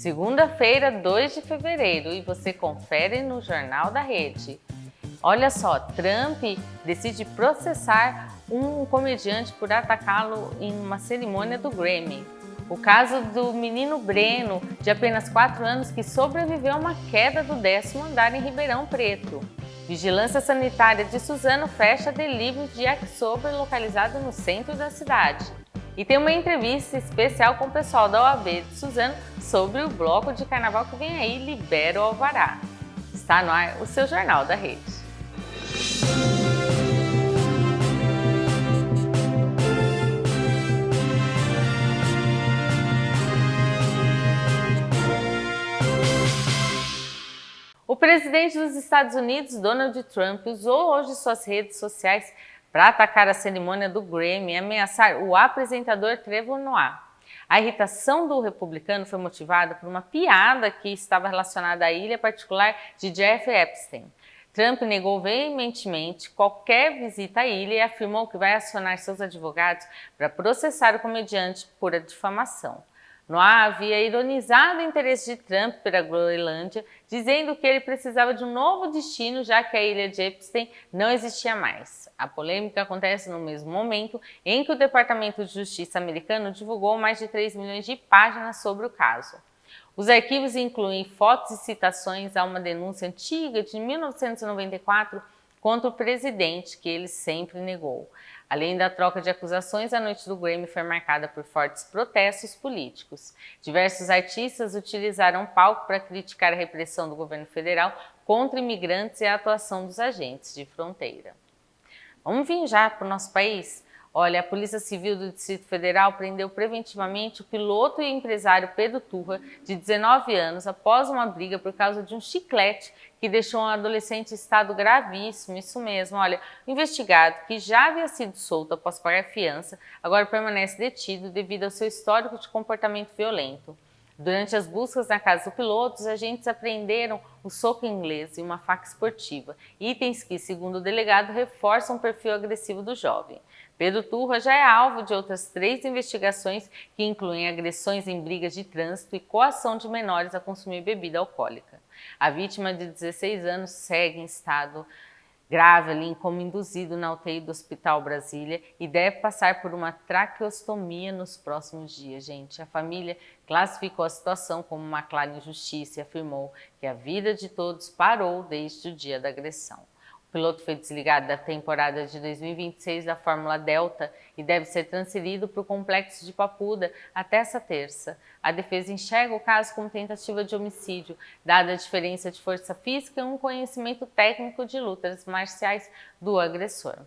Segunda-feira, 2 de fevereiro, e você confere no Jornal da Rede. Olha só, Trump decide processar um comediante por atacá-lo em uma cerimônia do Grammy. O caso do menino Breno, de apenas 4 anos, que sobreviveu a uma queda do 10º andar em Ribeirão Preto. Vigilância Sanitária de Suzano fecha delivery de yakisoba localizado no centro da cidade. E tem uma entrevista especial com o pessoal da OAB de Suzano sobre o bloco de carnaval que vem aí, Libera o Alvará. Está no ar o seu Jornal da Rede. O presidente dos Estados Unidos, Donald Trump, usou hoje suas redes sociais para atacar a cerimônia do Grammy e ameaçar o apresentador Trevor Noah. A irritação do republicano foi motivada por uma piada que estava relacionada à ilha particular de Jeffrey Epstein. Trump negou veementemente qualquer visita à ilha e afirmou que vai acionar seus advogados para processar o comediante por difamação. Noah havia ironizado o interesse de Trump pela Groenlândia, dizendo que ele precisava de um novo destino, já que a ilha de Epstein não existia mais. A polêmica acontece no mesmo momento em que o Departamento de Justiça americano divulgou mais de 3 milhões de páginas sobre o caso. Os arquivos incluem fotos e citações a uma denúncia antiga de 1994 contra o presidente, que ele sempre negou. Além da troca de acusações, a noite do Grammy foi marcada por fortes protestos políticos. Diversos artistas utilizaram o palco para criticar a repressão do governo federal contra imigrantes e a atuação dos agentes de fronteira. Vamos vir já para o nosso país? Olha, a Polícia Civil do Distrito Federal prendeu preventivamente o piloto e empresário Pedro Turra, de 19 anos, após uma briga por causa de um chiclete que deixou um adolescente em estado gravíssimo. Isso mesmo, olha, o investigado, que já havia sido solto após pagar fiança, agora permanece detido devido ao seu histórico de comportamento violento. Durante as buscas na casa do piloto, os agentes apreenderam o soco inglês e uma faca esportiva, itens que, segundo o delegado, reforçam o perfil agressivo do jovem. Pedro Turra já é alvo de outras 3 investigações que incluem agressões em brigas de trânsito e coação de menores a consumir bebida alcoólica. A vítima, de 16 anos, segue em estado grave ali em coma induzido na UTI do Hospital Brasília e deve passar por uma traqueostomia nos próximos dias, gente. A família classificou a situação como uma clara injustiça e afirmou que a vida de todos parou desde o dia da agressão. O piloto foi desligado da temporada de 2026 da Fórmula Delta e deve ser transferido para o complexo de Papuda até essa terça. A defesa enxerga o caso como tentativa de homicídio, dada a diferença de força física e um conhecimento técnico de lutas marciais do agressor.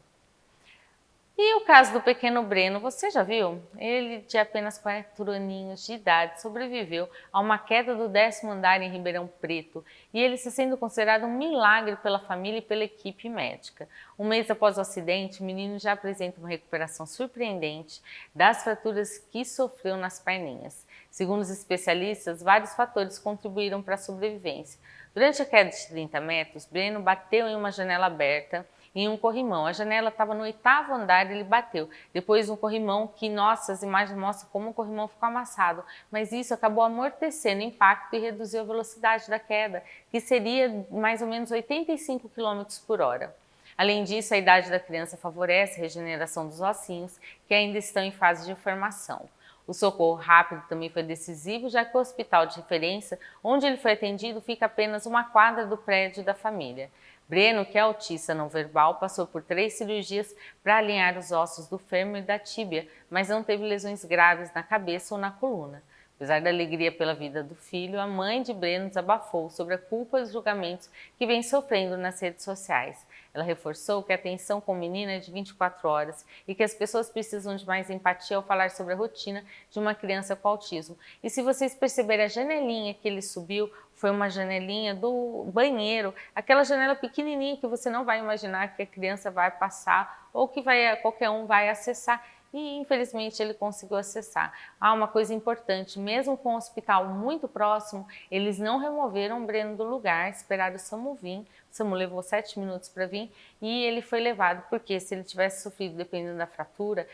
E o caso do pequeno Breno, você já viu? Ele, de apenas 4 aninhos de idade, sobreviveu a uma queda do 10º andar em Ribeirão Preto e ele está sendo considerado um milagre pela família e pela equipe médica. Um mês após o acidente, o menino já apresenta uma recuperação surpreendente das fraturas que sofreu nas perninhas. Segundo os especialistas, vários fatores contribuíram para a sobrevivência. Durante a queda de 30 metros, Breno bateu em uma janela aberta em um corrimão. A janela estava no 8º andar e ele bateu. Depois um corrimão que, nossa, as imagens mostram como o corrimão ficou amassado, mas isso acabou amortecendo o impacto e reduziu a velocidade da queda, que seria mais ou menos 85 km por hora. Além disso, a idade da criança favorece a regeneração dos ossinhos, que ainda estão em fase de formação. O socorro rápido também foi decisivo, já que o hospital de referência, onde ele foi atendido, fica apenas uma quadra do prédio da família. Breno, que é autista não verbal, passou por 3 cirurgias para alinhar os ossos do fêmur e da tíbia, mas não teve lesões graves na cabeça ou na coluna. Apesar da alegria pela vida do filho, a mãe de Breno desabafou sobre a culpa e os julgamentos que vem sofrendo nas redes sociais. Ela reforçou que a atenção com o menino é de 24 horas e que as pessoas precisam de mais empatia ao falar sobre a rotina de uma criança com autismo. E se vocês perceberem a janelinha que ele subiu, foi uma janelinha do banheiro, aquela janela pequenininha que você não vai imaginar que a criança vai passar ou que qualquer um vai acessar. E infelizmente ele conseguiu acessar. Uma coisa importante, mesmo com o hospital muito próximo, eles não removeram o Breno do lugar, esperaram o SAMU vir. O SAMU levou 7 minutos para vir e ele foi levado, porque se ele tivesse sofrido, dependendo da fratura,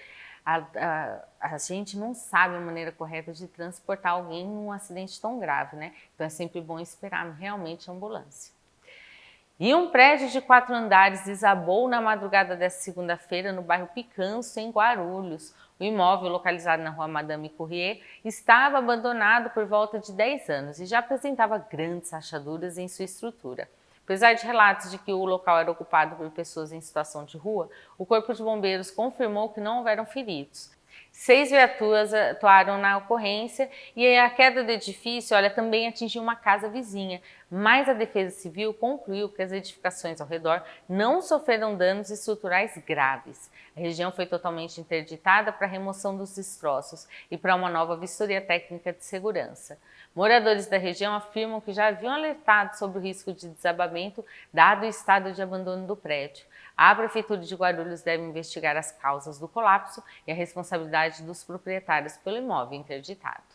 A gente não sabe a maneira correta de transportar alguém num acidente tão grave, né? Então é sempre bom esperar realmente a ambulância. E um prédio de 4 andares desabou na madrugada desta segunda-feira no bairro Picanço, em Guarulhos. O imóvel, localizado na rua Madame Courrier, estava abandonado por volta de 10 anos e já apresentava grandes rachaduras em sua estrutura. Apesar de relatos de que o local era ocupado por pessoas em situação de rua, o Corpo de Bombeiros confirmou que não houveram feridos. 6 viaturas atuaram na ocorrência e a queda do edifício, também atingiu uma casa vizinha, mas a Defesa Civil concluiu que as edificações ao redor não sofreram danos estruturais graves. A região foi totalmente interditada para a remoção dos destroços e para uma nova vistoria técnica de segurança. Moradores da região afirmam que já haviam alertado sobre o risco de desabamento, dado o estado de abandono do prédio. A Prefeitura de Guarulhos deve investigar as causas do colapso e a responsabilidade dos proprietários pelo imóvel interditado.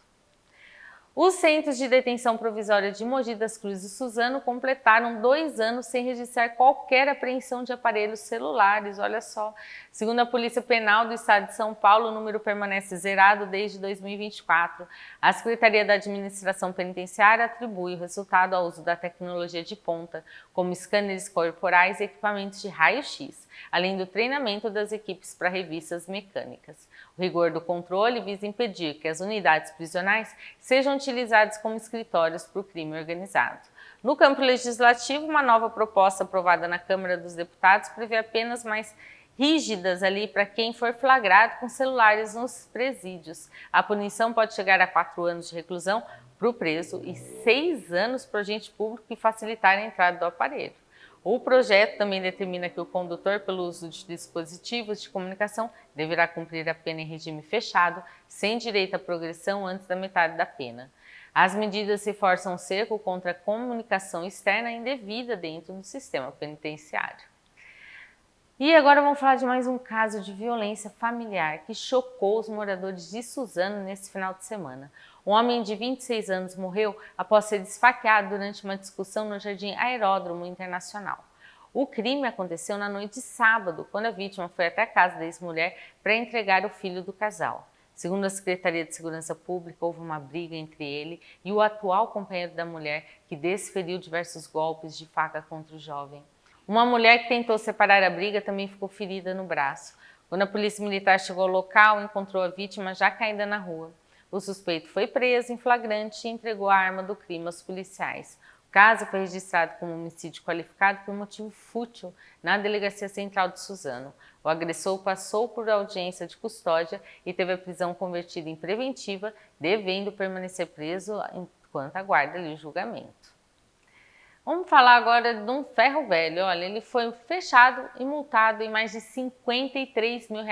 Os centros de detenção provisória de Mogi das Cruzes e Suzano completaram 2 anos sem registrar qualquer apreensão de aparelhos celulares, olha só. Segundo a Polícia Penal do Estado de São Paulo, o número permanece zerado desde 2024. A Secretaria da Administração Penitenciária atribui o resultado ao uso da tecnologia de ponta, como scanners corporais e equipamentos de raio-x, além do treinamento das equipes para revistas mecânicas. O rigor do controle visa impedir que as unidades prisionais sejam utilizadas como escritórios para o crime organizado. No campo legislativo, uma nova proposta aprovada na Câmara dos Deputados prevê penas mais rígidas para quem for flagrado com celulares nos presídios. A punição pode chegar a 4 anos de reclusão para o preso e 6 anos para o agente público que facilitar a entrada do aparelho. O projeto também determina que o condutor, pelo uso de dispositivos de comunicação, deverá cumprir a pena em regime fechado, sem direito à progressão antes da metade da pena. As medidas reforçam o cerco contra a comunicação externa indevida dentro do sistema penitenciário. E agora vamos falar de mais um caso de violência familiar que chocou os moradores de Suzano nesse final de semana. Um homem de 26 anos morreu após ser esfaqueado durante uma discussão no Jardim Aeródromo Internacional. O crime aconteceu na noite de sábado, quando a vítima foi até a casa da ex-mulher para entregar o filho do casal. Segundo a Secretaria de Segurança Pública, houve uma briga entre ele e o atual companheiro da mulher, que desferiu diversos golpes de faca contra o jovem. Uma mulher que tentou separar a briga também ficou ferida no braço. Quando a polícia militar chegou ao local, encontrou a vítima já caída na rua. O suspeito foi preso em flagrante e entregou a arma do crime aos policiais. O caso foi registrado como homicídio qualificado por motivo fútil na Delegacia Central de Suzano. O agressor passou por audiência de custódia e teve a prisão convertida em preventiva, devendo permanecer preso enquanto aguarda o julgamento. Vamos falar agora de um ferro velho. Olha, ele foi fechado e multado em mais de R$53 mil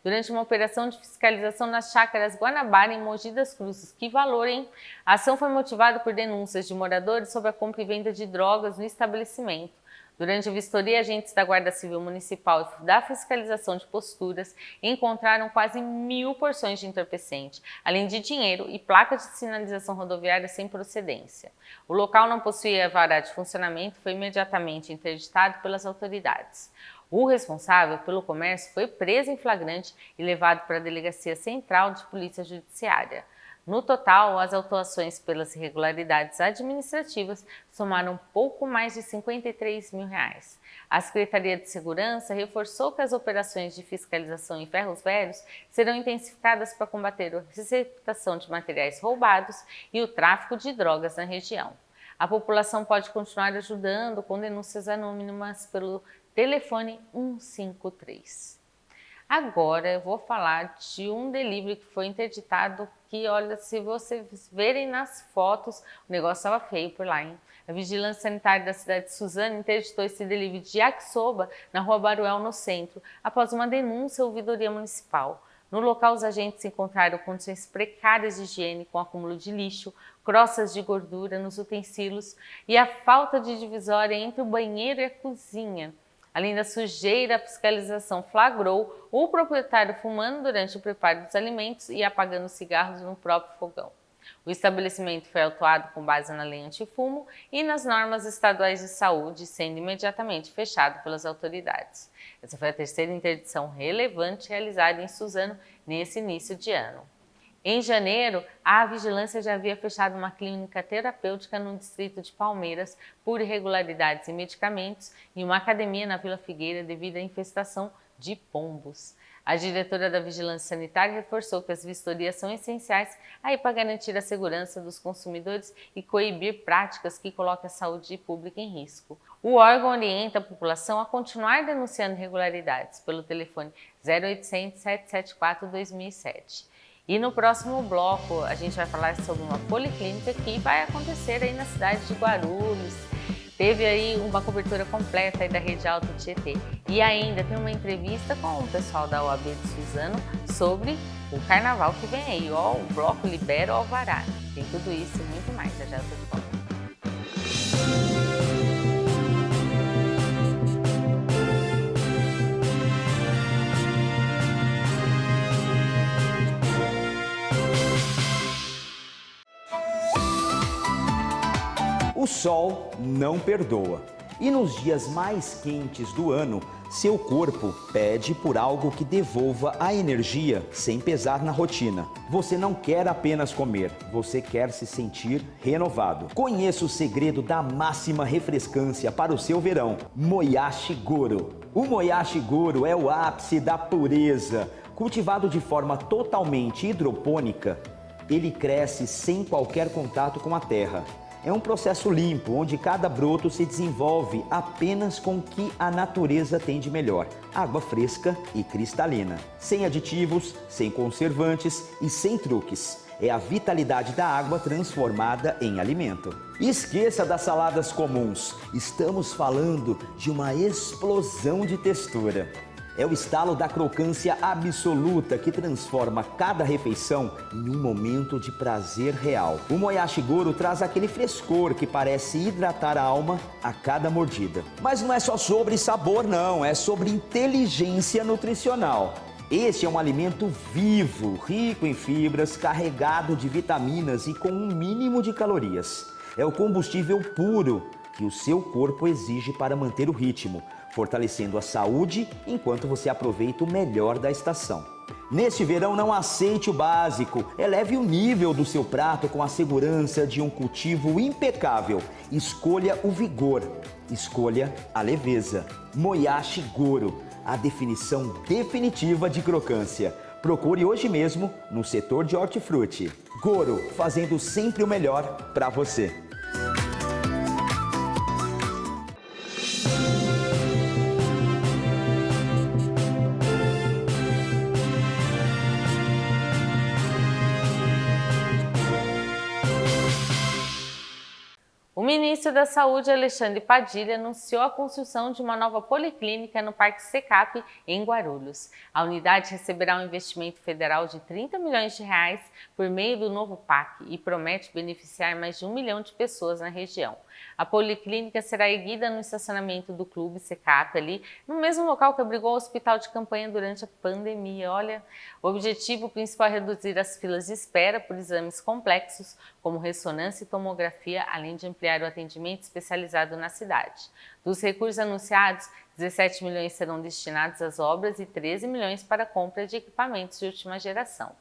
durante uma operação de fiscalização nas chácaras Guanabara, em Mogi das Cruzes. Que valor, hein? A ação foi motivada por denúncias de moradores sobre a compra e venda de drogas no estabelecimento. Durante a vistoria, agentes da Guarda Civil Municipal e da Fiscalização de Posturas encontraram quase 1.000 porções de entorpecente, além de dinheiro e placas de sinalização rodoviária sem procedência. O local não possuía alvará de funcionamento e foi imediatamente interditado pelas autoridades. O responsável pelo comércio foi preso em flagrante e levado para a Delegacia Central de Polícia Judiciária. No total, as autuações pelas irregularidades administrativas somaram pouco mais de R$53 mil. A Secretaria de Segurança reforçou que as operações de fiscalização em ferros velhos serão intensificadas para combater a receptação de materiais roubados e o tráfico de drogas na região. A população pode continuar ajudando com denúncias anônimas pelo telefone 153. Agora eu vou falar de um delivery que foi interditado que, olha, se vocês verem nas fotos, o negócio estava feio por lá, hein? A Vigilância Sanitária da cidade de Suzano interditou esse delivery de yakisoba na Rua Baruel, no centro, após uma denúncia à ouvidoria municipal. No local, os agentes encontraram condições precárias de higiene, com acúmulo de lixo, croças de gordura nos utensílios e a falta de divisória entre o banheiro e a cozinha. Além da sujeira, a fiscalização flagrou o proprietário fumando durante o preparo dos alimentos e apagando cigarros no próprio fogão. O estabelecimento foi autuado com base na lei antifumo e nas normas estaduais de saúde, sendo imediatamente fechado pelas autoridades. Essa foi a terceira interdição relevante realizada em Suzano nesse início de ano. Em janeiro, a vigilância já havia fechado uma clínica terapêutica no distrito de Palmeiras por irregularidades em medicamentos e uma academia na Vila Figueira devido à infestação de pombos. A diretora da Vigilância Sanitária reforçou que as vistorias são essenciais para garantir a segurança dos consumidores e coibir práticas que coloquem a saúde pública em risco. O órgão orienta a população a continuar denunciando irregularidades pelo telefone 0800 774 2007. E no próximo bloco a gente vai falar sobre uma policlínica que vai acontecer aí na cidade de Guarulhos. Teve aí uma cobertura completa aí da Rede Alto Tietê. E ainda tem uma entrevista com o pessoal da OAB de Suzano sobre o carnaval que vem aí. Ó, o bloco libera o alvará. Tem tudo isso e muito mais. Já eu tô de volta. O sol não perdoa. E nos dias mais quentes do ano, seu corpo pede por algo que devolva a energia sem pesar na rotina. Você não quer apenas comer, você quer se sentir renovado. Conheça o segredo da máxima refrescância para o seu verão, Moyashi Goro. O Moyashi Goro é o ápice da pureza. Cultivado de forma totalmente hidropônica, ele cresce sem qualquer contato com a terra. É um processo limpo, onde cada broto se desenvolve apenas com o que a natureza tem de melhor. Água fresca e cristalina. Sem aditivos, sem conservantes e sem truques. É a vitalidade da água transformada em alimento. Esqueça das saladas comuns. Estamos falando de uma explosão de textura. É o estalo da crocância absoluta que transforma cada refeição em um momento de prazer real. O Moyashi Goro traz aquele frescor que parece hidratar a alma a cada mordida. Mas não é só sobre sabor não, é sobre inteligência nutricional. Este é um alimento vivo, rico em fibras, carregado de vitaminas e com um mínimo de calorias. É o combustível puro que o seu corpo exige para manter o ritmo, fortalecendo a saúde enquanto você aproveita o melhor da estação. Neste verão, não aceite o básico, eleve o nível do seu prato com a segurança de um cultivo impecável. Escolha o vigor, escolha a leveza. Moyashi Goro, a definição definitiva de crocância. Procure hoje mesmo no setor de hortifruti. Goro, fazendo sempre o melhor para você. O ministro da Saúde, Alexandre Padilha, anunciou a construção de uma nova policlínica no Parque Secap, em Guarulhos. A unidade receberá um investimento federal de 30 milhões de reais por meio do novo PAC e promete beneficiar mais de 1 milhão de pessoas na região. A policlínica será erguida no estacionamento do Clube Secap, ali no mesmo local que abrigou o hospital de campanha durante a pandemia. Olha, o objetivo principal é reduzir as filas de espera por exames complexos, como ressonância e tomografia, além de ampliar o atendimento especializado na cidade. Dos recursos anunciados, 17 milhões serão destinados às obras e 13 milhões para a compra de equipamentos de última geração.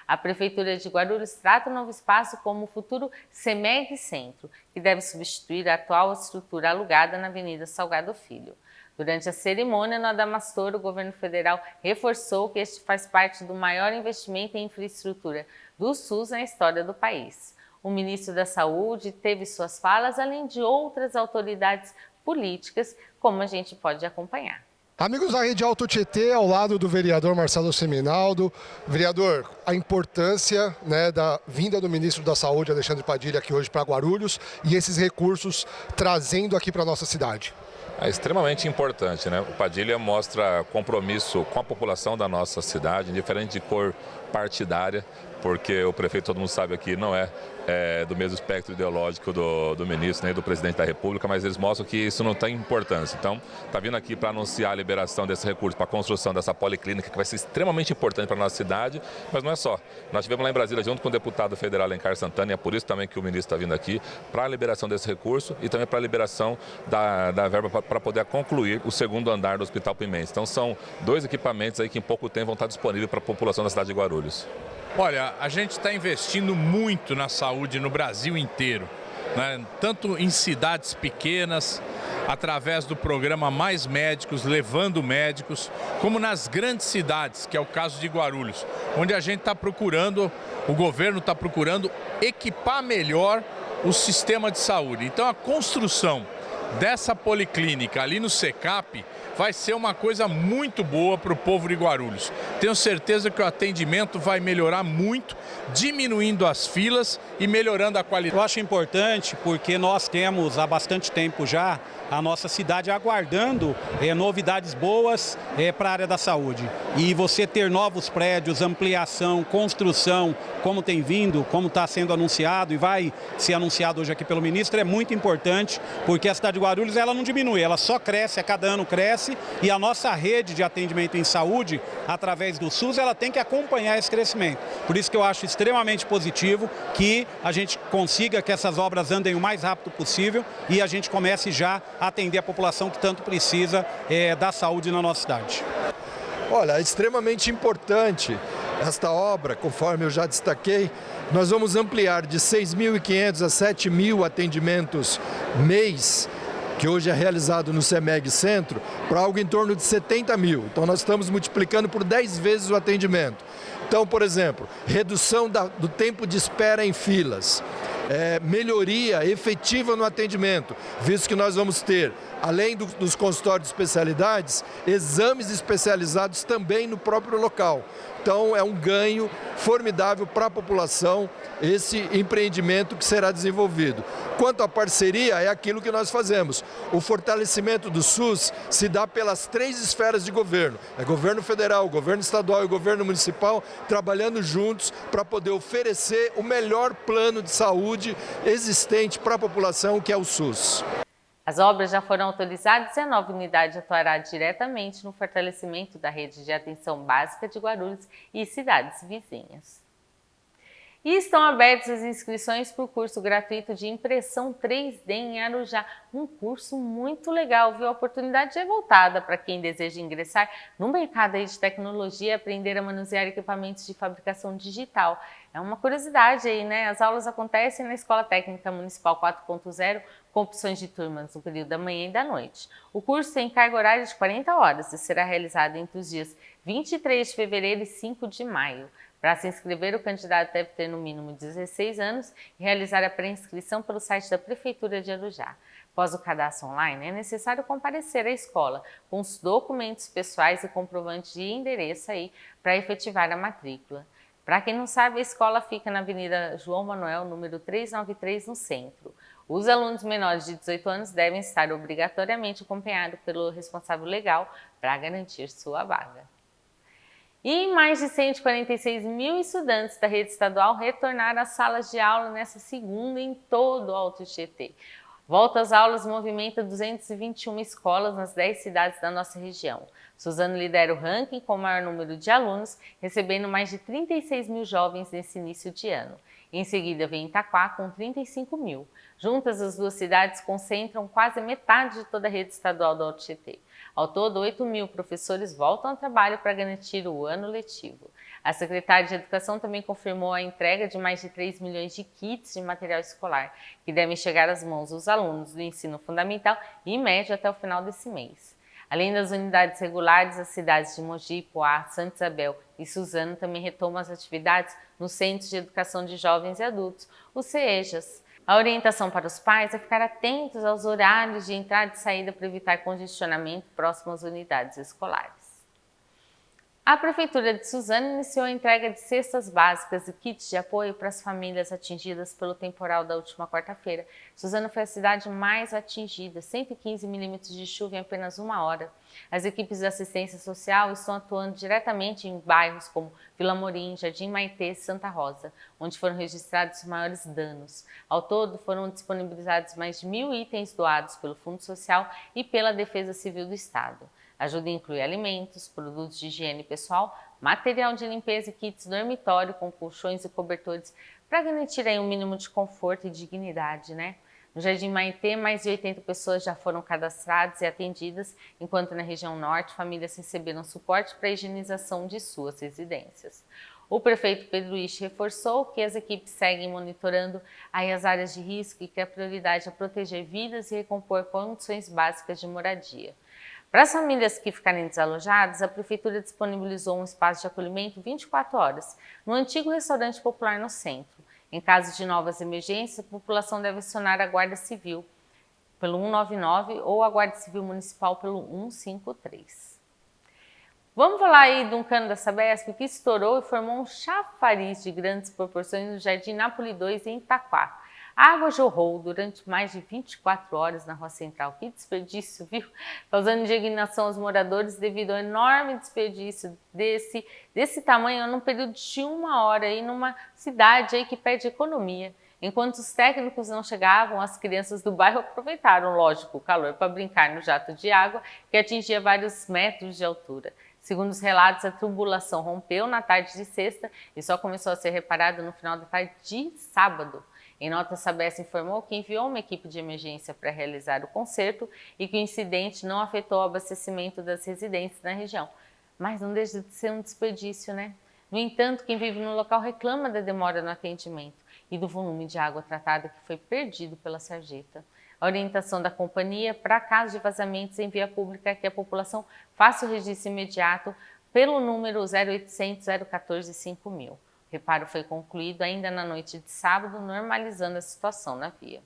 A Prefeitura de Guarulhos trata o novo espaço como o futuro CEMEG Centro, que deve substituir a atual estrutura alugada na Avenida Salgado Filho. Durante a cerimônia no Adamastor, o governo federal reforçou que este faz parte do maior investimento em infraestrutura do SUS na história do país. O ministro da Saúde teve suas falas, além de outras autoridades políticas, como a gente pode acompanhar. Amigos da Rede Alto Tietê, ao lado do vereador Marcelo Seminaldo. Vereador, a importância da vinda do ministro da Saúde, Alexandre Padilha, aqui hoje para Guarulhos, e esses recursos trazendo aqui para a nossa cidade. É extremamente importante, né? O Padilha mostra compromisso com a população da nossa cidade, indiferente de cor partidária, porque o prefeito, todo mundo sabe aqui, não é do mesmo espectro ideológico do ministro, nem do presidente da República, mas eles mostram que isso não tem importância. Então, está vindo aqui para anunciar a liberação desse recurso para a construção dessa policlínica, que vai ser extremamente importante para a nossa cidade, mas não é só. Nós estivemos lá em Brasília junto com o deputado federal Alencar Santana, e é por isso também que o ministro está vindo aqui, para a liberação desse recurso e também para a liberação da verba para poder concluir o segundo andar do Hospital Pimentas. Então, são 2 equipamentos aí que em pouco tempo vão estar disponíveis para a população da cidade de Guarulhos. Olha, a gente está investindo muito na saúde no Brasil inteiro, né? Tanto em cidades pequenas, através do programa Mais Médicos, levando médicos, como nas grandes cidades, que é o caso de Guarulhos, onde a gente está procurando, o governo está procurando equipar melhor o sistema de saúde. Então a construção dessa policlínica ali no SECAP vai ser uma coisa muito boa para o povo de Guarulhos. Tenho certeza que o atendimento vai melhorar muito, diminuindo as filas e melhorando a qualidade. Eu acho importante porque nós temos há bastante tempo já a nossa cidade aguardando novidades boas para a área da saúde. E você ter novos prédios, ampliação, construção, como tem vindo, como está sendo anunciado e vai ser anunciado hoje aqui pelo ministro, é muito importante, porque a cidade de Guarulhos ela não diminui, ela só cresce, a cada ano cresce, e a nossa rede de atendimento em saúde, através do SUS, ela tem que acompanhar esse crescimento. Por isso que eu acho extremamente positivo que a gente consiga que essas obras andem o mais rápido possível e a gente comece já a atender a população que tanto precisa da saúde na nossa cidade. Olha, é extremamente importante esta obra, conforme eu já destaquei. Nós vamos ampliar de 6.500 a 7.000 atendimentos mês, que hoje é realizado no CEMEG Centro, para algo em torno de 70.000. Então nós estamos multiplicando por 10 vezes o atendimento. Então, por exemplo, redução do tempo de espera em filas. Melhoria efetiva no atendimento, visto que nós vamos ter, além dos consultórios de especialidades, exames especializados também no próprio local. Então é um ganho formidável para a população esse empreendimento que será desenvolvido. Quanto à parceria, é aquilo que nós fazemos. O fortalecimento do SUS se dá pelas 3 esferas de governo. É governo federal, governo estadual e governo municipal trabalhando juntos para poder oferecer o melhor plano de saúde existente para a população, que é o SUS. As obras já foram autorizadas e a nova unidade atuará diretamente no fortalecimento da rede de atenção básica de Guarulhos e cidades vizinhas. E estão abertas as inscrições para o curso gratuito de impressão 3D em Arujá. Um curso muito legal, viu? A oportunidade é voltada para quem deseja ingressar no mercado aí de tecnologia e aprender a manusear equipamentos de fabricação digital. É uma curiosidade aí, né? As aulas acontecem na Escola Técnica Municipal 4.0, com opções de turmas no período da manhã e da noite. O curso tem carga horária de 40 horas e será realizado entre os dias 23 de fevereiro e 5 de maio. Para se inscrever, o candidato deve ter no mínimo 16 anos e realizar a pré-inscrição pelo site da Prefeitura de Arujá. Após o cadastro online, é necessário comparecer à escola com os documentos pessoais e comprovantes de endereço aí para efetivar a matrícula. Para quem não sabe, a escola fica na Avenida João Manuel, número 393, no centro. Os alunos menores de 18 anos devem estar obrigatoriamente acompanhados pelo responsável legal para garantir sua vaga. E mais de 146 mil estudantes da rede estadual retornaram às salas de aula nesta segunda em todo o Alto Tietê. Volta às aulas movimenta 221 escolas nas 10 cidades da nossa região. Suzano lidera o ranking com o maior número de alunos, recebendo mais de 36 mil jovens nesse início de ano. Em seguida vem Itaquá com 35 mil. Juntas, as duas cidades concentram quase metade de toda a rede estadual do Alto Tietê. Ao todo, 8 mil professores voltam ao trabalho para garantir o ano letivo. A secretária de Educação também confirmou a entrega de mais de 3 milhões de kits de material escolar, que devem chegar às mãos dos alunos do ensino fundamental e médio até o final desse mês. Além das unidades regulares, as cidades de Mogi, Poá, Santa Isabel e Suzano também retomam as atividades nos Centros de Educação de Jovens e Adultos, os CEJAs. A orientação para os pais é ficar atentos aos horários de entrada e saída para evitar congestionamento próximo às unidades escolares. A Prefeitura de Suzano iniciou a entrega de cestas básicas e kits de apoio para as famílias atingidas pelo temporal da última quarta-feira. Suzano foi a cidade mais atingida, 115 milímetros de chuva em apenas uma hora. As equipes de assistência social estão atuando diretamente em bairros como Vila Morim, Jardim Maitê e Santa Rosa, onde foram registrados os maiores danos. Ao todo, foram disponibilizados mais de 1.000 itens doados pelo Fundo Social e pela Defesa Civil do Estado. A ajuda inclui alimentos, produtos de higiene pessoal, material de limpeza e kits dormitório com colchões e cobertores para garantir aí um mínimo de conforto e dignidade, né? No Jardim Maitê, mais de 80 pessoas já foram cadastradas e atendidas, enquanto na região norte, famílias receberam suporte para a higienização de suas residências. O prefeito Pedro Ixi reforçou que as equipes seguem monitorando aí as áreas de risco e que a prioridade é proteger vidas e recompor condições básicas de moradia. Para as famílias que ficarem desalojadas, a Prefeitura disponibilizou um espaço de acolhimento 24 horas no antigo restaurante popular no centro. Em caso de novas emergências, a população deve acionar a Guarda Civil pelo 199 ou a Guarda Civil Municipal pelo 153. Vamos falar aí de um cano da Sabesp que estourou e formou um chafariz de grandes proporções no Jardim Nápoles 2 em Itaquá. A água jorrou durante mais de 24 horas na Rua Central. Que desperdício, viu? Causando indignação aos moradores devido ao enorme desperdício desse tamanho num período de uma hora aí numa cidade aí que pede economia. Enquanto os técnicos não chegavam, as crianças do bairro aproveitaram, lógico, o calor para brincar no jato de água que atingia vários metros de altura. Segundo os relatos, a tubulação rompeu na tarde de sexta e só começou a ser reparada no final da tarde de sábado. Em nota, a Sabesp informou que enviou uma equipe de emergência para realizar o conserto e que o incidente não afetou o abastecimento das residências na região. Mas não deixa de ser um desperdício, né? No entanto, quem vive no local reclama da demora no atendimento e do volume de água tratada que foi perdido pela sarjeta. A orientação da companhia para casos de vazamentos em via pública é que a população faça o registro imediato pelo número 0800 014 5000. O reparo foi concluído ainda na noite de sábado, normalizando a situação na via.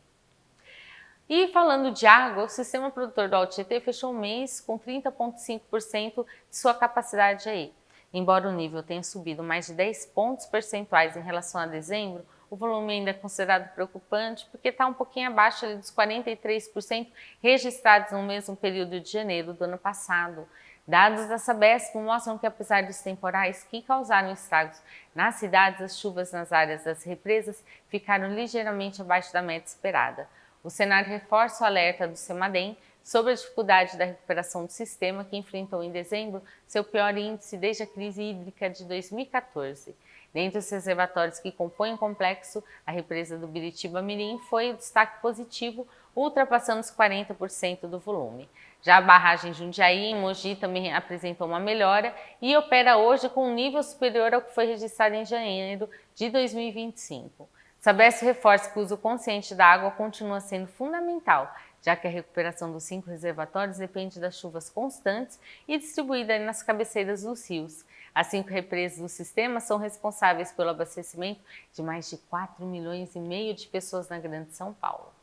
E falando de água, o sistema produtor do Alto Tietê fechou o mês com 30,5% de sua capacidade aí. Embora o nível tenha subido mais de 10 pontos percentuais em relação a dezembro, o volume ainda é considerado preocupante porque está um pouquinho abaixo ali dos 43% registrados no mesmo período de janeiro do ano passado. Dados da Sabesp mostram que, apesar dos temporais que causaram estragos nas cidades, as chuvas nas áreas das represas ficaram ligeiramente abaixo da meta esperada. O cenário reforça o alerta do CEMADEM sobre a dificuldade da recuperação do sistema, que enfrentou em dezembro seu pior índice desde a crise hídrica de 2014. Dentre os reservatórios que compõem o complexo, a represa do Biritiba-Mirim foi o destaque positivo, ultrapassando os 40% do volume. Já a barragem Jundiaí, em Mogi, também apresentou uma melhora e opera hoje com um nível superior ao que foi registrado em janeiro de 2025. Sabesp reforça que o uso consciente da água continua sendo fundamental, já que a recuperação dos 5 reservatórios depende das chuvas constantes e distribuídas nas cabeceiras dos rios. As 5 represas do sistema são responsáveis pelo abastecimento de mais de 4,5 milhões de pessoas na Grande São Paulo.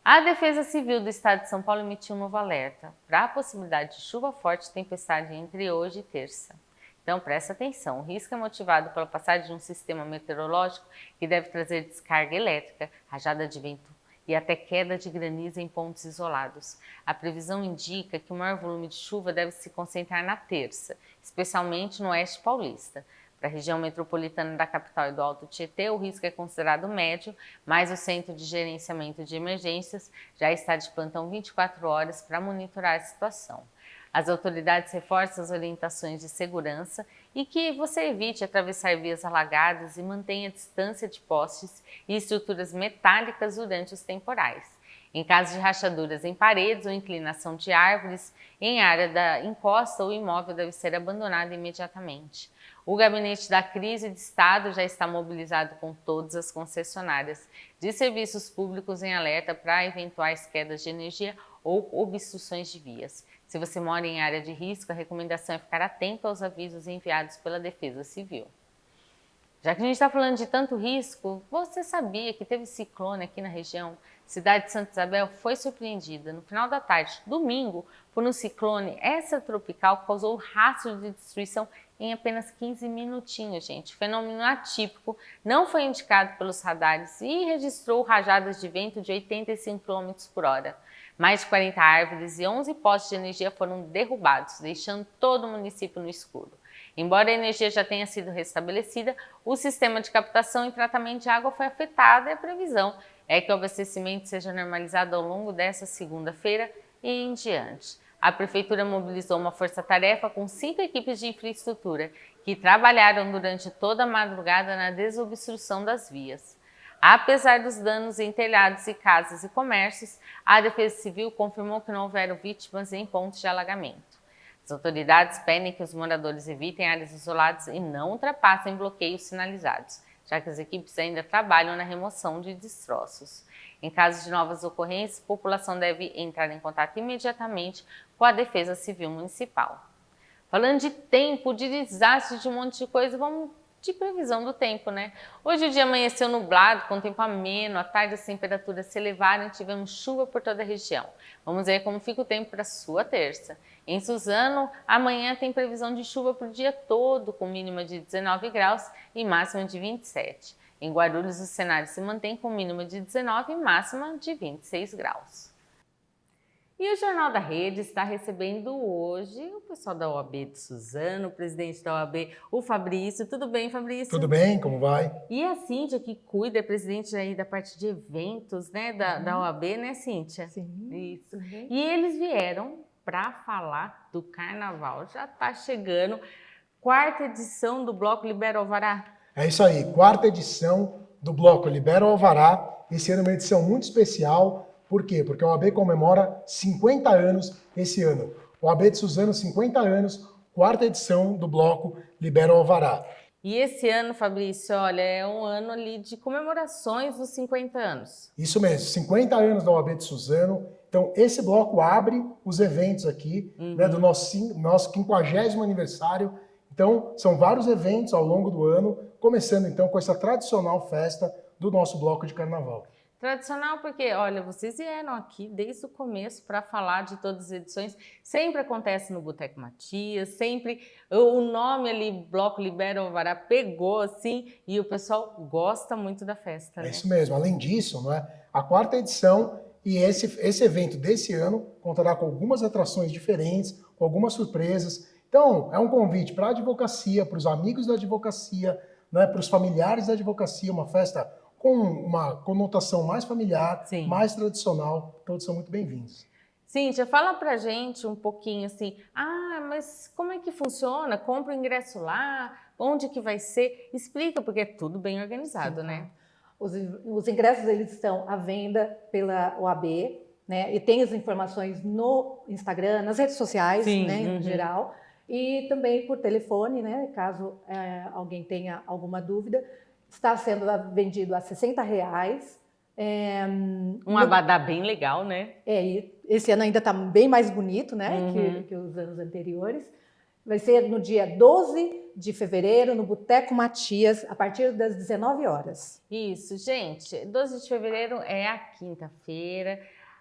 A Defesa Civil do Estado de São Paulo emitiu um novo alerta para a possibilidade de chuva forte e tempestade entre hoje e terça. Então, presta atenção, o risco é motivado pela passagem de um sistema meteorológico que deve trazer descarga elétrica, rajada de vento e até queda de granizo em pontos isolados. A previsão indica que o maior volume de chuva deve se concentrar na terça, especialmente no oeste paulista. Para a região metropolitana da capital e do Alto Tietê, o risco é considerado médio, mas o Centro de Gerenciamento de Emergências já está de plantão 24 horas para monitorar a situação. As autoridades reforçam as orientações de segurança e que você evite atravessar vias alagadas e mantenha a distância de postes e estruturas metálicas durante os temporais. Em caso de rachaduras em paredes ou inclinação de árvores, em área da encosta, o imóvel deve ser abandonado imediatamente. O Gabinete da Crise de Estado já está mobilizado com todas as concessionárias de serviços públicos em alerta para eventuais quedas de energia ou obstruções de vias. Se você mora em área de risco, a recomendação é ficar atento aos avisos enviados pela Defesa Civil. Já que a gente está falando de tanto risco, você sabia que teve ciclone aqui na região? Cidade de Santa Isabel foi surpreendida no final da tarde, domingo, por um ciclone extratropical que causou rastro de destruição em apenas 15 minutinhos, gente. Fenômeno atípico, não foi indicado pelos radares e registrou rajadas de vento de 85 km por hora. Mais de 40 árvores e 11 postes de energia foram derrubados, deixando todo o município no escuro. Embora a energia já tenha sido restabelecida, o sistema de captação e tratamento de água foi afetado e a previsão é que o abastecimento seja normalizado ao longo dessa segunda-feira e em diante. A Prefeitura mobilizou uma força-tarefa com 5 equipes de infraestrutura que trabalharam durante toda a madrugada na desobstrução das vias. Apesar dos danos em telhados e casas e comércios, a Defesa Civil confirmou que não houveram vítimas em pontos de alagamento. As autoridades pedem que os moradores evitem áreas isoladas e não ultrapassem bloqueios sinalizados, já que as equipes ainda trabalham na remoção de destroços. Em caso de novas ocorrências, a população deve entrar em contato imediatamente com a Defesa Civil Municipal. Falando de tempo, de desastre, de um monte de coisa, vamos de previsão do tempo, né? Hoje o dia amanheceu nublado, com tempo ameno, à tarde as temperaturas se elevaram e tivemos chuva por toda a região. Vamos ver como fica o tempo para a sua terça. Em Suzano, amanhã tem previsão de chuva para o dia todo, com mínima de 19 graus e máxima de 27. Em Guarulhos, o cenário se mantém com mínima de 19 e máxima de 26 graus. E o Jornal da Rede está recebendo hoje o pessoal da OAB de Suzano, o presidente da OAB, o Fabrício. Tudo bem, Fabrício? Tudo bem, como vai? E a Cíntia, que cuida, é presidente aí da parte de eventos, né, da OAB, né, Cíntia? Sim. Isso. E eles vieram para falar do Carnaval. Já está chegando, 4ª edição do Bloco Libera o Alvará. É isso aí, 4ª edição do Bloco Libera o Alvará. Esse ano é uma edição muito especial. Por quê? Porque a OAB comemora 50 anos esse ano. O OAB de Suzano, 50 anos, 4ª edição do Bloco Libera o Alvará. E esse ano, Fabrício, olha, é um ano ali de comemorações dos 50 anos. Isso mesmo, 50 anos da OAB de Suzano. Então, esse bloco abre os eventos aqui, né, do nosso 50º aniversário. Então, são vários eventos ao longo do ano, começando então com essa tradicional festa do nosso bloco de carnaval. Tradicional porque, olha, vocês vieram aqui desde o começo para falar de todas as edições. Sempre acontece no Boteco Matias, sempre o nome ali, Bloco Libera o Alvará, pegou assim e o pessoal gosta muito da festa, né? É isso mesmo. Além disso, não é? A 4ª edição e esse evento desse ano contará com algumas atrações diferentes, com algumas surpresas. Então, é um convite para a advocacia, para os amigos da advocacia, né, para os familiares da advocacia, uma festa com uma conotação mais familiar, Sim, mais tradicional. Todos são muito bem-vindos. Cíntia, fala pra gente um pouquinho assim, mas como é que funciona? Compra o ingresso lá? Onde que vai ser? Explica, porque é tudo bem organizado, né? Os ingressos eles estão à venda pela OAB, né? E tem as informações no Instagram, nas redes sociais, Sim, né, em geral. E também por telefone, né? Caso alguém tenha alguma dúvida. Está sendo vendido a R$60. Um abadá bem legal, né? E esse ano ainda está bem mais bonito, né? Que os anos anteriores. Vai ser no dia 12 de fevereiro, no Boteco Matias, a partir das 19 horas. Isso, gente. 12 de fevereiro é a quinta-feira,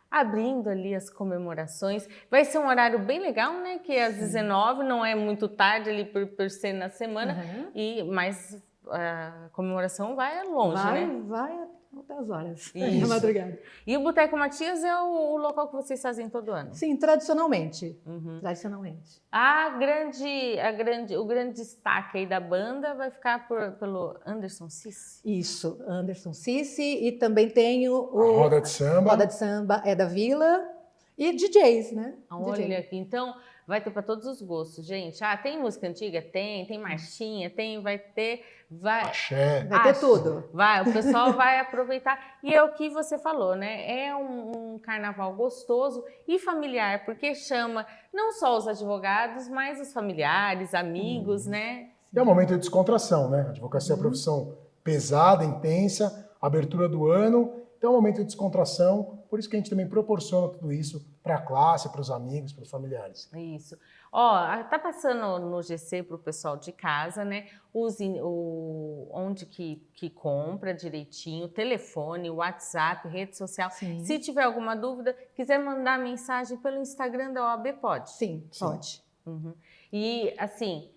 abrindo ali as comemorações. Vai ser um horário bem legal, né? Que é às 19, não é muito tarde ali por ser na semana, mas a comemoração vai longe, né? Vai até as horas, Isso. na madrugada. E o Boteco Matias é o local que vocês fazem todo ano? Sim, tradicionalmente. Tradicionalmente. O grande destaque aí da banda vai ficar pelo Anderson Cici? Isso, Anderson Cici, e também tem A roda de samba. Roda de samba é da Vila e DJs, né? Olha aqui, então vai ter para todos os gostos, gente. Tem música antiga? Tem marchinha, vai Axé. Vai ter tudo. O pessoal vai aproveitar. E é o que você falou, né? É um carnaval gostoso e familiar, porque chama não só os advogados, mas os familiares, amigos, né? E é um momento de descontração, né? A advocacia é uma profissão pesada, intensa, abertura do ano, Então é um momento de descontração, por isso que a gente também proporciona tudo isso para a classe, para os amigos, para os familiares. Isso. Ó, tá passando no GC para o pessoal de casa, né? Onde que compra direitinho, telefone, WhatsApp, rede social. Sim. Se tiver alguma dúvida, quiser mandar mensagem pelo Instagram da OAB, pode? Sim, pode. Uhum. E, assim,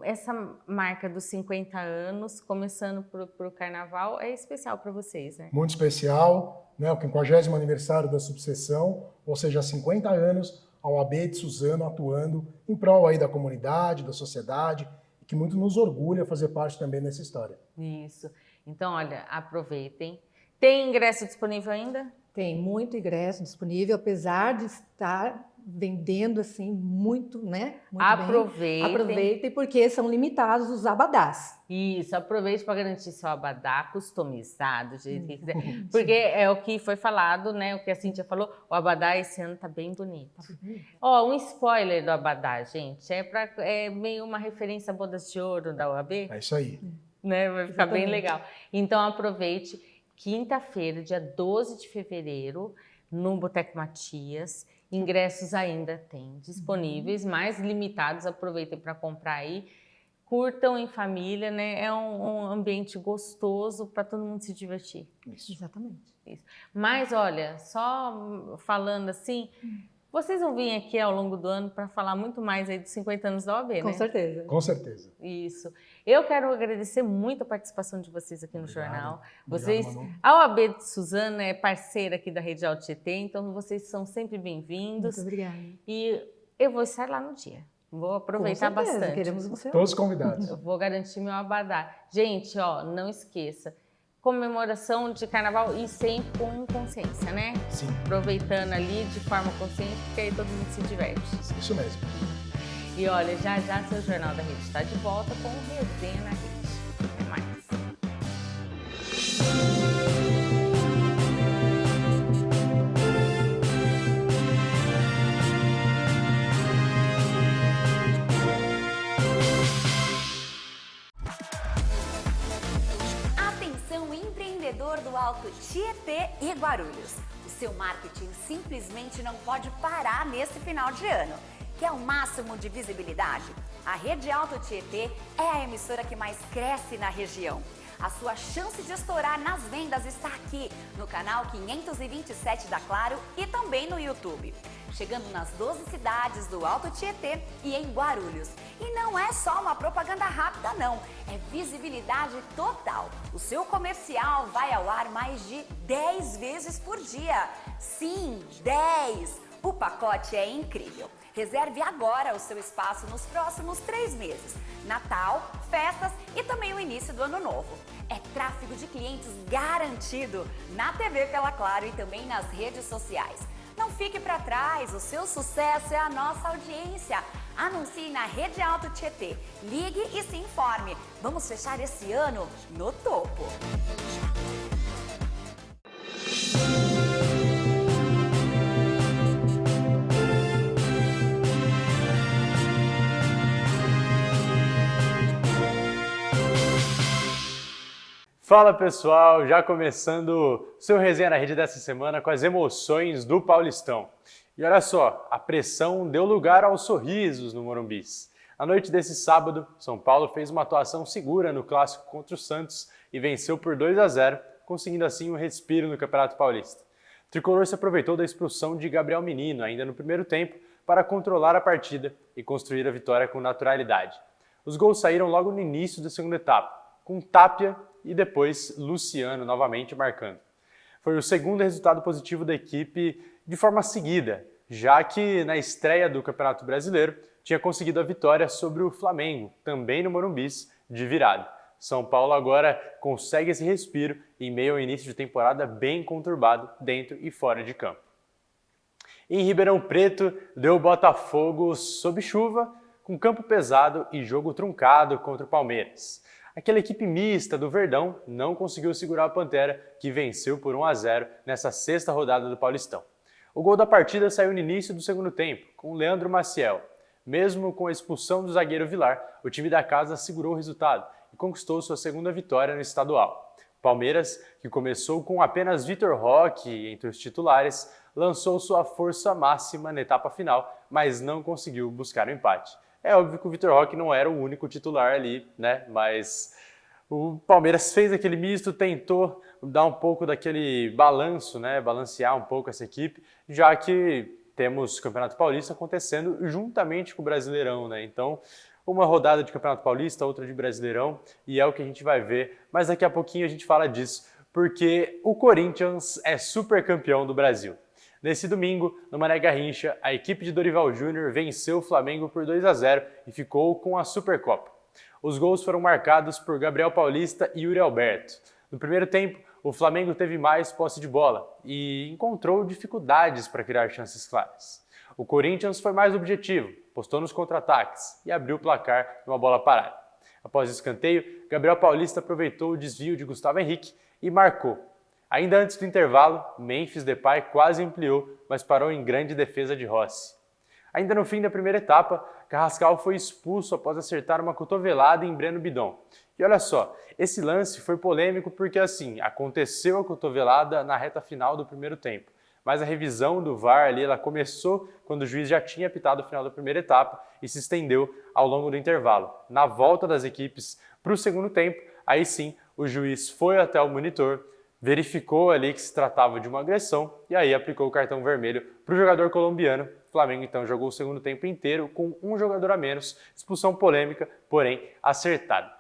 essa marca dos 50 anos, começando para o Carnaval, é especial para vocês, né? Muito especial, né? O 50º aniversário da subseção, ou seja, 50 anos a OAB de Suzano atuando em prol aí da comunidade, da sociedade, e que muito nos orgulha fazer parte também dessa história. Isso. Então, olha, aproveitem. Tem ingresso disponível ainda? Tem muito ingresso disponível, apesar de estar vendendo assim muito, né? Muito Aproveitem. bem. Aproveitem, porque são limitados os abadás. Isso, aproveite para garantir seu abadá customizado, do jeito que quiser. Porque é o que foi falado, né? O que a Cíntia falou, o abadá esse ano tá bem bonito. Ó, um spoiler do abadá, gente. É meio uma referência a bodas de ouro da OAB. É isso aí. Né? Vai ficar bem Exatamente. legal. Então aproveite, quinta-feira, dia 12 de fevereiro, no Boteco Matias. Ingressos ainda tem disponíveis, mais limitados. Aproveitem para comprar aí. Curtam em família, né? É um ambiente gostoso para todo mundo se divertir. Isso. Exatamente. Isso. Mas olha, só falando assim, vocês vão vir aqui ao longo do ano para falar muito mais aí dos 50 anos da OAB, né? Com certeza. Com certeza. Isso. Eu quero agradecer muito a participação de vocês aqui no Obrigado. jornal. Obrigado, Vocês, Manu. a OAB de Suzano é parceira aqui da Rede Alto Tietê, então vocês são sempre bem-vindos. Muito obrigada. E eu vou estar lá no dia. Vou aproveitar Com certeza, bastante. queremos você. Todos convidados. Eu vou garantir meu abadá. Gente, ó, não esqueça. Comemoração de carnaval e sempre com consciência, né? Sim, Aproveitando ali de forma consciente, porque aí todo mundo se diverte. isso mesmo. E olha, já já seu Jornal da Rede está de volta com o Resenha na Rede. Até mais. Atenção, empreendedor do Alto Tietê e Guarulhos. O seu marketing simplesmente não pode parar nesse final de ano. Quer o máximo de visibilidade? A Rede Alto Tietê é a emissora que mais cresce na região. A sua chance de estourar nas vendas está aqui, no canal 527 da Claro e também no YouTube. Chegando nas 12 cidades do Alto Tietê e em Guarulhos. E não é só uma propaganda rápida não, é visibilidade total. O seu comercial vai ao ar mais de 10 vezes por dia. Sim, 10! O pacote é incrível. Reserve agora o seu espaço nos próximos 3 meses. Natal, festas e também o início do ano novo. É tráfego de clientes garantido na TV pela Claro e também nas redes sociais. Não fique para trás, o seu sucesso é a nossa audiência. Anuncie na Rede Alto Tietê. Ligue e se informe. Vamos fechar esse ano no topo. Fala pessoal, já começando o seu Resenha na Rede dessa semana com as emoções do Paulistão. E olha só, a pressão deu lugar aos sorrisos no Morumbis. Na noite desse sábado, São Paulo fez uma atuação segura no clássico contra o Santos e venceu por 2-0, conseguindo assim um respiro no Campeonato Paulista. O tricolor se aproveitou da expulsão de Gabriel Menino ainda no primeiro tempo para controlar a partida e construir a vitória com naturalidade. Os gols saíram logo no início da segunda etapa, com Tapia e depois Luciano novamente marcando. Foi o segundo resultado positivo da equipe de forma seguida, já que na estreia do Campeonato Brasileiro tinha conseguido a vitória sobre o Flamengo, também no Morumbis, de virada. São Paulo agora consegue esse respiro em meio ao início de temporada bem conturbado dentro e fora de campo. Em Ribeirão Preto, deu Botafogo sob chuva, com campo pesado e jogo truncado contra o Palmeiras. Aquela equipe mista do Verdão não conseguiu segurar a Pantera, que venceu por 1-0 nessa sexta rodada do Paulistão. O gol da partida saiu no início do segundo tempo, com Leandro Maciel. Mesmo com a expulsão do zagueiro Vilar, o time da casa segurou o resultado e conquistou sua segunda vitória no estadual. Palmeiras, que começou com apenas Vitor Roque entre os titulares, lançou sua força máxima na etapa final, mas não conseguiu buscar o empate. É óbvio que o Vitor Roque não era o único titular ali, né? Mas o Palmeiras fez aquele misto, tentou dar um pouco daquele balanço, né? Balancear um pouco essa equipe, já que temos o Campeonato Paulista acontecendo juntamente com o Brasileirão, né? Então, uma rodada de Campeonato Paulista, outra de Brasileirão, e é o que a gente vai ver, mas daqui a pouquinho a gente fala disso, porque o Corinthians é super campeão do Brasil. Nesse domingo, no Mané Garrincha, a equipe de Dorival Júnior venceu o Flamengo por 2-0 e ficou com a Supercopa. Os gols foram marcados por Gabriel Paulista e Yuri Alberto. No primeiro tempo, o Flamengo teve mais posse de bola e encontrou dificuldades para criar chances claras. O Corinthians foi mais objetivo, postou nos contra-ataques e abriu o placar numa bola parada. Após o escanteio, Gabriel Paulista aproveitou o desvio de Gustavo Henrique e marcou. Ainda antes do intervalo, Memphis Depay quase ampliou, mas parou em grande defesa de Rossi. Ainda no fim da primeira etapa, Carrascal foi expulso após acertar uma cotovelada em Breno Bidon. E olha só, esse lance foi polêmico porque aconteceu a cotovelada na reta final do primeiro tempo. Mas a revisão do VAR ali, ela começou quando o juiz já tinha apitado o final da primeira etapa e se estendeu ao longo do intervalo. Na volta das equipes para o segundo tempo, aí sim, o juiz foi até o monitor, verificou ali que se tratava de uma agressão e aí aplicou o cartão vermelho para o jogador colombiano. O Flamengo então jogou o segundo tempo inteiro com um jogador a menos, expulsão polêmica, porém acertada.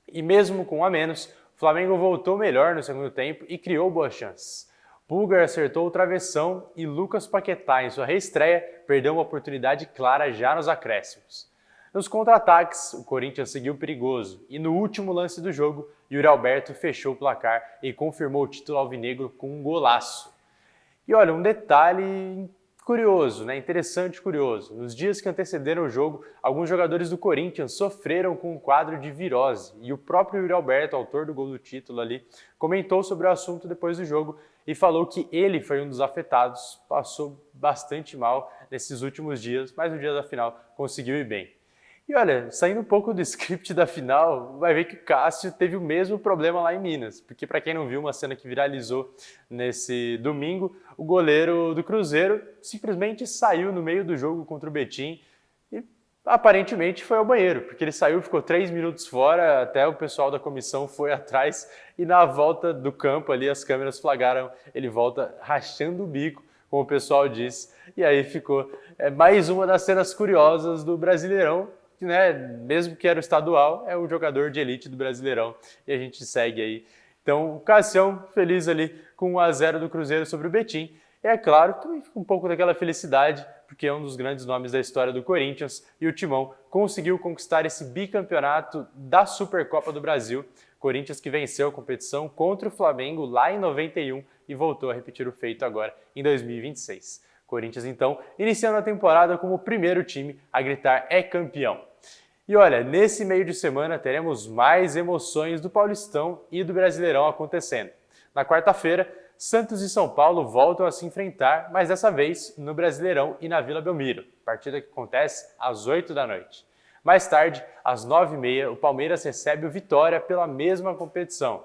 E mesmo com um a menos, o Flamengo voltou melhor no segundo tempo e criou boas chances. Pulgar acertou o travessão e Lucas Paquetá, em sua reestreia, perdeu uma oportunidade clara já nos acréscimos. Nos contra-ataques, o Corinthians seguiu perigoso e no último lance do jogo, Yuri Alberto fechou o placar e confirmou o título alvinegro com um golaço. E olha, um detalhe curioso, né? Interessante e curioso. Nos dias que antecederam o jogo, alguns jogadores do Corinthians sofreram com um quadro de virose e o próprio Yuri Alberto, autor do gol do título ali, comentou sobre o assunto depois do jogo e falou que ele foi um dos afetados, passou bastante mal nesses últimos dias, mas no dia da final conseguiu ir bem. E olha, saindo um pouco do script da final, vai ver que o Cássio teve o mesmo problema lá em Minas, porque para quem não viu uma cena que viralizou nesse domingo, o goleiro do Cruzeiro simplesmente saiu no meio do jogo contra o Betim e aparentemente foi ao banheiro, porque ele saiu, ficou 3 minutos fora, até o pessoal da comissão foi atrás e na volta do campo ali as câmeras flagraram ele volta rachando o bico, como o pessoal disse, e aí ficou mais uma das cenas curiosas do Brasileirão, que, né, mesmo que era o estadual, é o jogador de elite do Brasileirão e a gente segue aí. Então, o Cassião feliz ali com 1-0 do Cruzeiro sobre o Betim. E é claro, também fica um pouco daquela felicidade, porque é um dos grandes nomes da história do Corinthians e o Timão conseguiu conquistar esse bicampeonato da Supercopa do Brasil. Corinthians que venceu a competição contra o Flamengo lá em 91 e voltou a repetir o feito agora em 2026. Corinthians, então, iniciando a temporada como o primeiro time a gritar é campeão. E olha, nesse meio de semana teremos mais emoções do Paulistão e do Brasileirão acontecendo. Na quarta-feira, Santos e São Paulo voltam a se enfrentar, mas dessa vez no Brasileirão e na Vila Belmiro, partida que acontece às 8 da noite. Mais tarde, às 9h30, o Palmeiras recebe o Vitória pela mesma competição.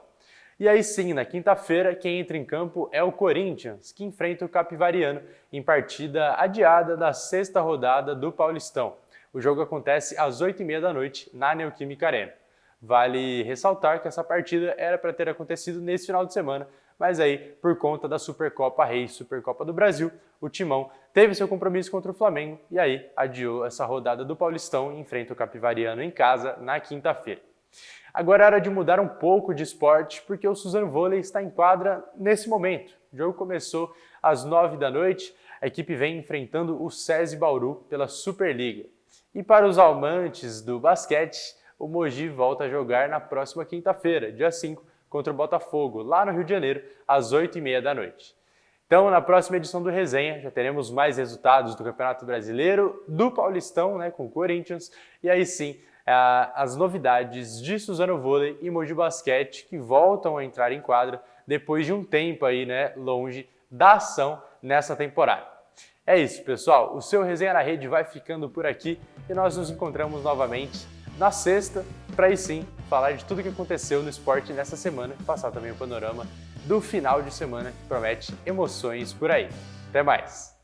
E aí sim, na quinta-feira, quem entra em campo é o Corinthians, que enfrenta o Capivariano em partida adiada da 6ª rodada do Paulistão. O jogo acontece às 8h30 da noite na Neoquímica Arena. Vale ressaltar que essa partida era para ter acontecido nesse final de semana, mas aí, por conta da Supercopa Reis, Supercopa do Brasil, o Timão teve seu compromisso contra o Flamengo e aí adiou essa rodada do Paulistão e enfrenta o Capivariano em casa na quinta-feira. Agora é hora de mudar um pouco de esporte, porque o Suzano Vôlei está em quadra nesse momento. O jogo começou às 9 da noite, a equipe vem enfrentando o SESI Bauru pela Superliga. E para os amantes do basquete, o Mogi volta a jogar na próxima quinta-feira, dia 5, contra o Botafogo, lá no Rio de Janeiro, às 8h30 da noite. Então, na próxima edição do Resenha, já teremos mais resultados do Campeonato Brasileiro, do Paulistão, né, com o Corinthians, e aí sim, as novidades de Suzano Vôlei e Mogi Basquete que voltam a entrar em quadra depois de um tempo aí, né, longe da ação nessa temporada. É isso, pessoal. O seu Resenha na Rede vai ficando por aqui e nós nos encontramos novamente na sexta, para aí sim falar de tudo que aconteceu no esporte nessa semana e passar também o panorama do final de semana que promete emoções por aí. Até mais!